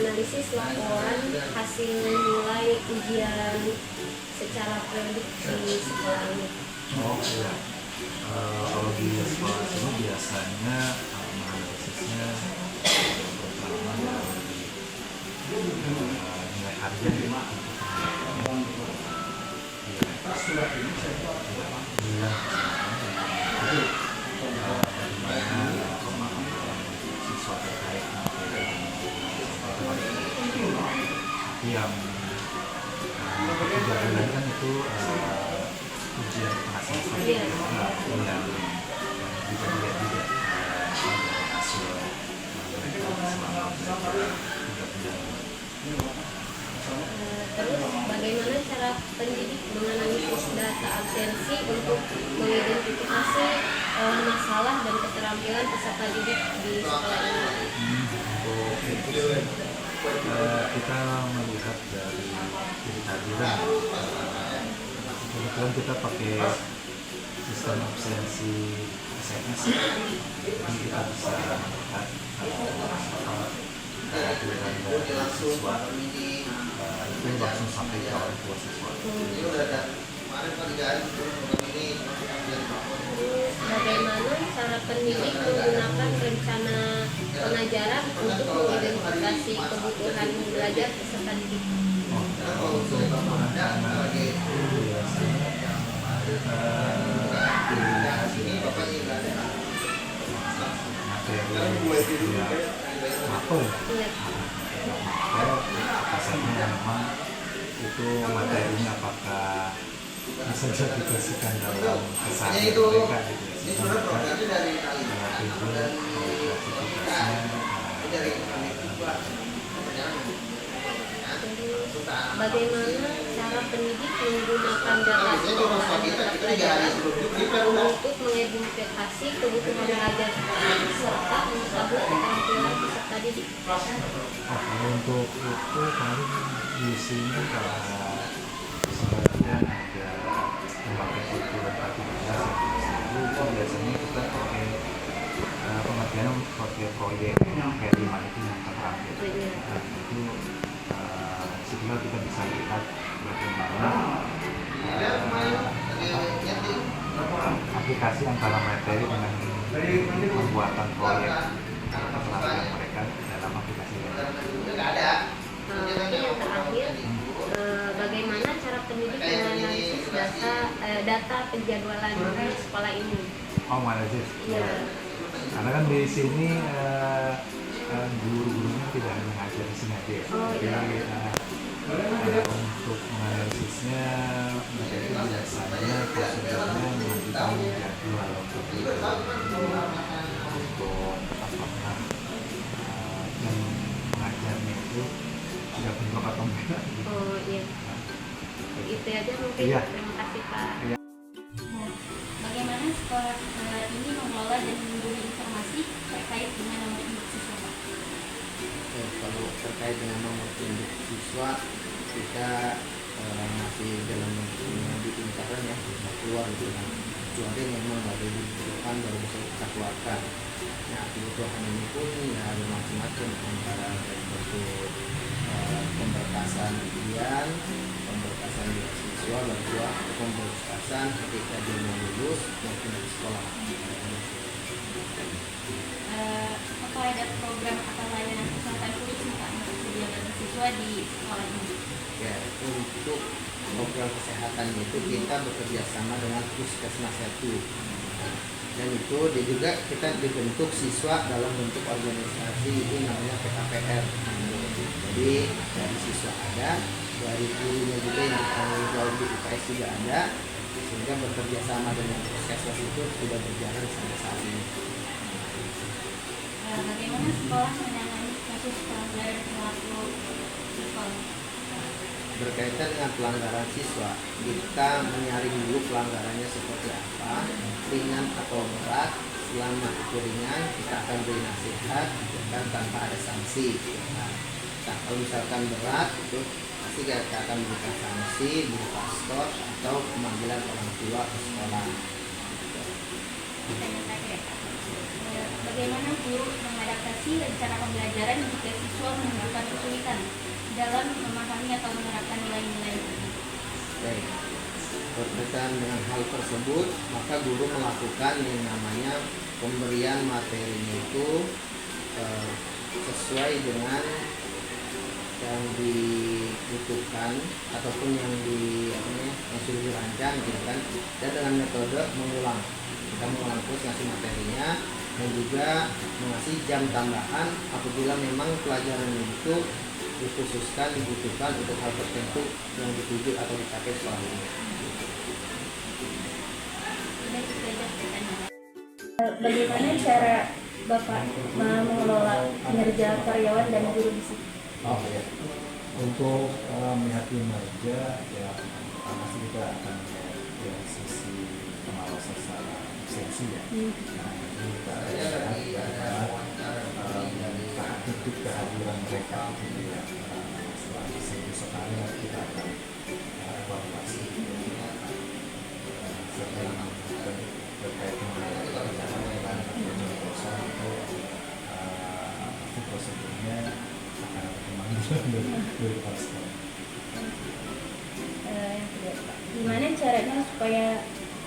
menganalisis laporan hasil nilai ujian secara periodik di sekolah ini. Oh iya. Kalau di sekolah ini biasanya menganalisisnya pertama nilai harian siswa terkait yang ketiga bulan kan itu ujian tengah semester yang bisa dilihat juga hasil mereka selama 3 bulan. Terus bagaimana cara pendidik menganalisis data absensi untuk mengidentifikasi masalah dan keterampilan peserta didik di sekolah ini? Untuk itu kita melihat dari diri hadiran. Kebetulan kita pakai sistem absensi SMS, jadi kita bisa melihat kehadiran dari siswa itu langsung sampai ke orang tua siswa. Bagaimana cara pendidik menggunakan rencana pengajaran untuk mengidentifikasi kebutuhan belajar peserta didik? Untuk rencana itu biasanya materi mapel pasarnya memang itu materinya apakah bisa diaplikasikan dalam keseharian mereka gitu ya, sehingga bagaimana cara pendidik menggunakan data pelajaran untuk mengidentifikasi kebutuhan belajar serta mengetahui keterampilan peserta didik? kalau untuk itu paling di sini kalau sebagian ada memakai kurikulum aktivitas itu biasanya kita pakai pengertian pakai proyek kayak 5 itu yang terakhir. Nah, itu setelah kita bisa lihat bagaimana aplikasi antara materi dengan pembuatan proyek atau pelatihan mereka dalam aplikasi ini. Yang terakhir, bagaimana cara pendidik menganalisis data penjadwalan di sekolah ini? Oh, mana sih? Iya. Karena kan di sini guru-gurunya tidak hanya ngajar di sini aja. Oh, iya. Jadi untuk menganalisisnya mereka itu biasanya prosedurnya mengajukan jadwal untuk apakah yang mengajarnya itu sudah bentrok atau enggak. Oh iya. Itu aja mungkin. Iya. Terima kasih Pak. Iya. Nah, bagaimana sekolah ini mengelola dan melindungi informasi terkait dengan nomor induk siswa? Kalau terkait dengan nomor induk siswa, kita masih dalam di lingkaran ya, kita keluar gitu kan. Kecuali memang ada dibutuhkan baru bisa kita keluarkan. Nah, kebutuhan ini pun ya ada macam-macam, antara dari bentuk pemberkasan ujian, pemberkasan beasiswa, bantuan, pemberkasan ketika dia mau lulus maupun di sekolah. Apa ada program atau layanan kesehatan khusus Pak untuk kegiatan siswa di sekolah ini? Ya, untuk program kesehatan itu kita bekerja sama dengan Puskesmas 1. Dan itu dia juga kita dibentuk siswa dalam bentuk organisasi ini namanya PKPR. Jadi dari siswa ada, dari gurunya juga yang bertanggung jawab di UPS juga ada, sehingga bekerja sama dengan Puskesmas itu sudah berjalan sampai saat ini. Bagaimana sekolah menangani kasus pelanggaran perilaku siswa? Berkaitan dengan pelanggaran siswa, kita menyaring dulu pelanggarannya seperti apa, ringan atau berat. Selama itu ringan, kita akan beri nasihat dan tanpa ada sanksi. Nah, kalau misalkan berat, itu pasti kita akan berikan sanksi berupa skor atau pemanggilan orang tua ke sekolah. Pertanyaan terakhir, bagaimana guru mengadaptasi rencana pembelajaran jika siswa menunjukkan kesulitan berkaitan dengan hal tersebut, maka guru melakukan yang namanya pemberian materinya itu sesuai dengan yang dibutuhkan ataupun yang yang sudah dirancang gitu kan, dan dengan metode mengulang. Kita mengulang terus ngasih materinya dan juga mengasih jam tambahan apabila memang pelajaran itu dibutuhkan untuk hal tertentu yang dituju atau dipakai sekolah ini. Bagaimana cara Bapak mengelola kinerja karyawan dan guru di sini? Oh ya, untuk melihat kinerja ya pertama sih kita akan melihat dari sisi pengawasan secara absensi ya. Nah, ini kita lihat tahap titik kehadiran mereka gitu ya. Selama seminggu sekali kita akan evaluasi setelah terkait dengan perjalanan penyelesaian itu prosedurnya akan ada pemanggilan dari pastor. Yang kedua, Pak, gimana caranya supaya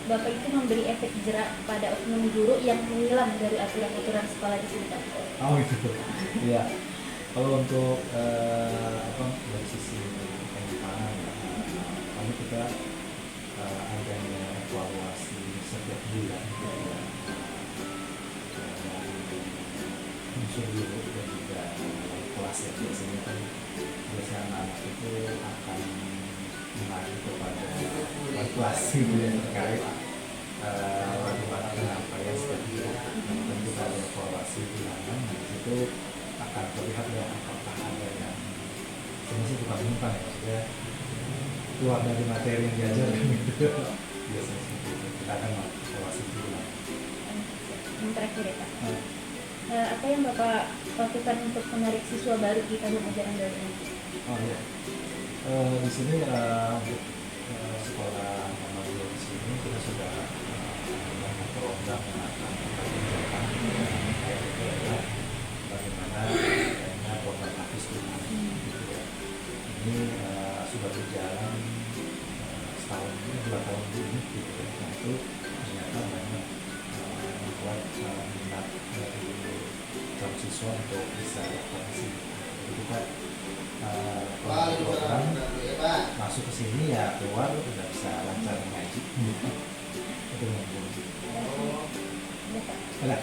Bapak itu memberi efek jerak pada oknum guru yang menghilang dari aturan-aturan sekolah di sini, Pak? Oh gitu. Iya. Kalau untuk dari sisi penyimpanan, kami kita adanya evaluasi setiap bulan gitu ya. Unsur guru dan juga kelas ya, biasanya kan anak itu akan mengadu kepada kelas gitu ya, terkait bagaimana penyampaian setiap bulan. Dan kita ada evaluasi bulanan, nah itu akan terlihat ya apakah ada yang sebenarnya bukan menyimpang ya, maksudnya keluar dari materi yang diajarkan gitu. Biasanya seperti itu. Kita akan evaluasi bulanan. Yang terakhir ya, Pak. Apa yang Bapak lakukan untuk menarik siswa baru di tahun ajaran baru ini? Oh iya, di sini untuk sekolah normal di sini kita sudah membangun program yang akan kita kerjakan terkait itu adalah bagaimana adanya program Hafiz Quran gitu ya. Ini sudah berjalan setahun ini, 2 tahun ini gitu ya. Nah itu ternyata banyak membuat minat dari calon siswa untuk bisa datang ke sini. Jadi kita program masuk ke sini ya keluar udah bisa lancar ngaji. Itu yang Ya, Pak. Alah,